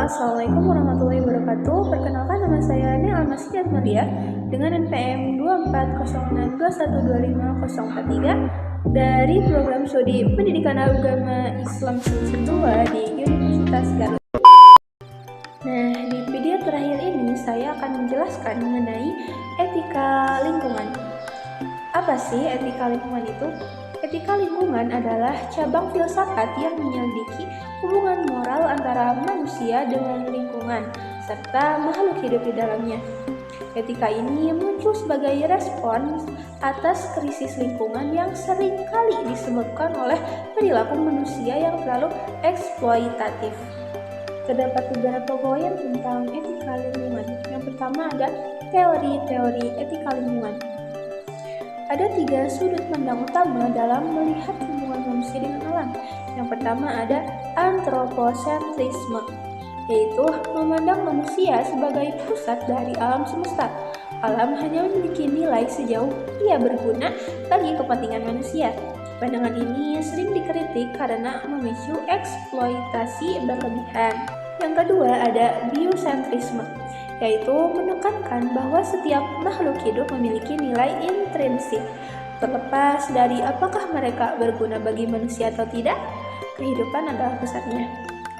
Assalamualaikum warahmatullahi wabarakatuh. Perkenalkan, nama saya Nia Almasih Maria dengan NPM 2406212543 dari program studi Pendidikan Agama Islam semester 2 di Universitas Garut. Nah, di video terakhir ini saya akan menjelaskan mengenai etika lingkungan. Apa sih etika lingkungan itu? Etika lingkungan adalah cabang filsafat yang menyelidiki hubungan moral antara manusia dengan lingkungan serta makhluk hidup di dalamnya. Etika ini muncul sebagai respons atas krisis lingkungan yang sering kali disebabkan oleh perilaku manusia yang terlalu eksploitatif. Terdapat beberapa poin tentang etika lingkungan. Yang pertama ada teori-teori etika lingkungan. Ada 3 sudut pandang utama dalam melihat hubungan manusia dengan alam. Yang pertama ada antroposentrisme, yaitu memandang manusia sebagai pusat dari alam semesta. Alam hanya memiliki nilai sejauh ia berguna bagi kepentingan manusia. Pandangan ini sering dikritik karena memicu eksploitasi berlebihan. Yang kedua ada biosentrisme, yaitu menekankan bahwa setiap makhluk hidup memiliki nilai intrinsik, terlepas dari apakah mereka berguna bagi manusia atau tidak, kehidupan adalah pusatnya.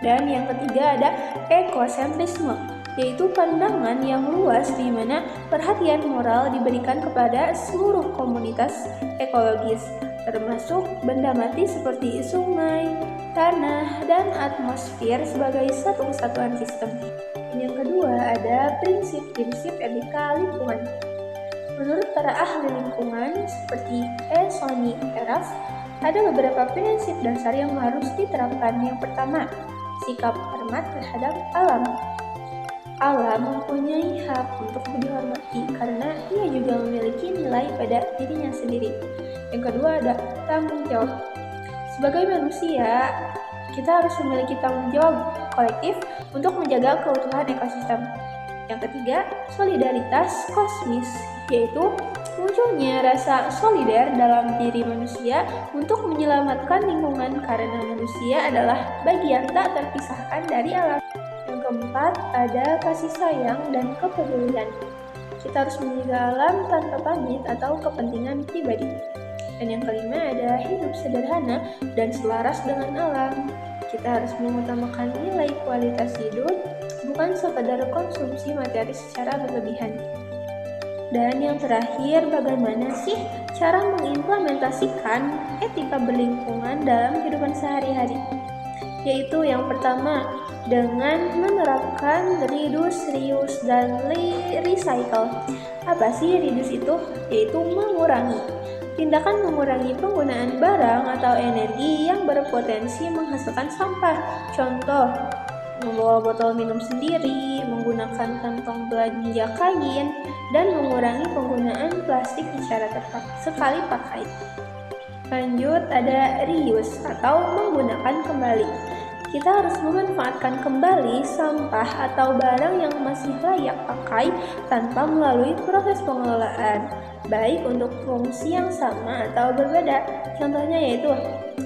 Dan yang ketiga ada ekosentrisme, yaitu pandangan yang luas di mana perhatian moral diberikan kepada seluruh komunitas ekologis, termasuk benda mati seperti sungai, tanah, dan atmosfer sebagai satu kesatuan sistem. Yang kedua ada prinsip-prinsip etika lingkungan. Menurut para ahli lingkungan seperti E. Sony Eraf, ada beberapa prinsip dasar yang harus diterapkan. Yang pertama, sikap hormat terhadap alam. Alam mempunyai hak untuk dihormati karena ia juga memiliki nilai pada dirinya sendiri. Yang kedua ada tanggung jawab. Sebagai manusia, kita harus memiliki tanggung jawab kolektif untuk menjaga keutuhan ekosistem. Yang ketiga, solidaritas kosmis, yaitu munculnya rasa solider dalam diri manusia untuk menyelamatkan lingkungan karena manusia adalah bagian tak terpisahkan dari alam. Yang keempat, ada kasih sayang dan kepedulian. Kita harus menjaga alam tanpa pamit atau kepentingan pribadi. Dan yang kelima ada hidup sederhana dan selaras dengan alam. Kita harus mengutamakan nilai kualitas hidup, bukan sekadar konsumsi materi secara berlebihan. Dan yang terakhir, bagaimana sih cara mengimplementasikan etika berlingkungan dalam kehidupan sehari-hari? Yaitu yang pertama, dengan menerapkan reduce, reuse, dan recycle. Apa sih reduce itu? Yaitu mengurangi. Tindakan mengurangi penggunaan barang atau energi yang berpotensi menghasilkan sampah. Contoh, membawa botol minum sendiri, menggunakan kantong belanja kain, dan mengurangi penggunaan plastik secara sekali pakai. Lanjut, ada reuse atau menggunakan kembali. Kita harus memanfaatkan kembali sampah atau barang yang masih layak pakai tanpa melalui proses pengelolaan, baik untuk fungsi yang sama atau berbeda. Contohnya yaitu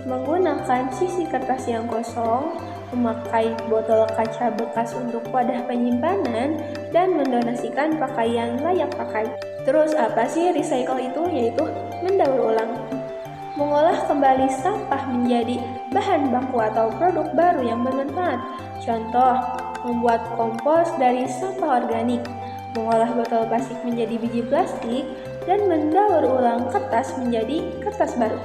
menggunakan sisi kertas yang kosong, memakai botol kaca bekas untuk wadah penyimpanan, dan mendonasikan pakaian layak pakai. Terus apa sih recycle itu? Yaitu mendaur ulang. Mengolah kembali sampah menjadi bahan baku atau produk baru yang bermanfaat. Contoh, membuat kompos dari sampah organik, mengolah botol plastik menjadi biji plastik, dan mendaur ulang kertas menjadi kertas baru.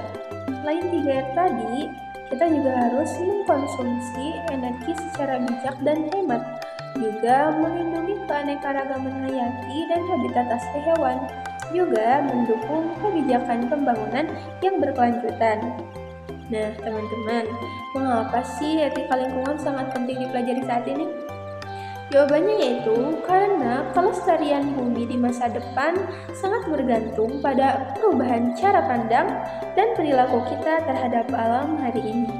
Selain 3 tadi, kita juga harus mengkonsumsi energi secara bijak dan hemat, juga melindungi keanekaragaman hayati dan habitat asli hewan, juga mendukung kebijakan pembangunan yang berkelanjutan. Nah, teman-teman, mengapa sih etika lingkungan sangat penting dipelajari saat ini? Jawabannya yaitu karena kelestarian bumi di masa depan sangat bergantung pada perubahan cara pandang dan perilaku kita terhadap alam hari ini.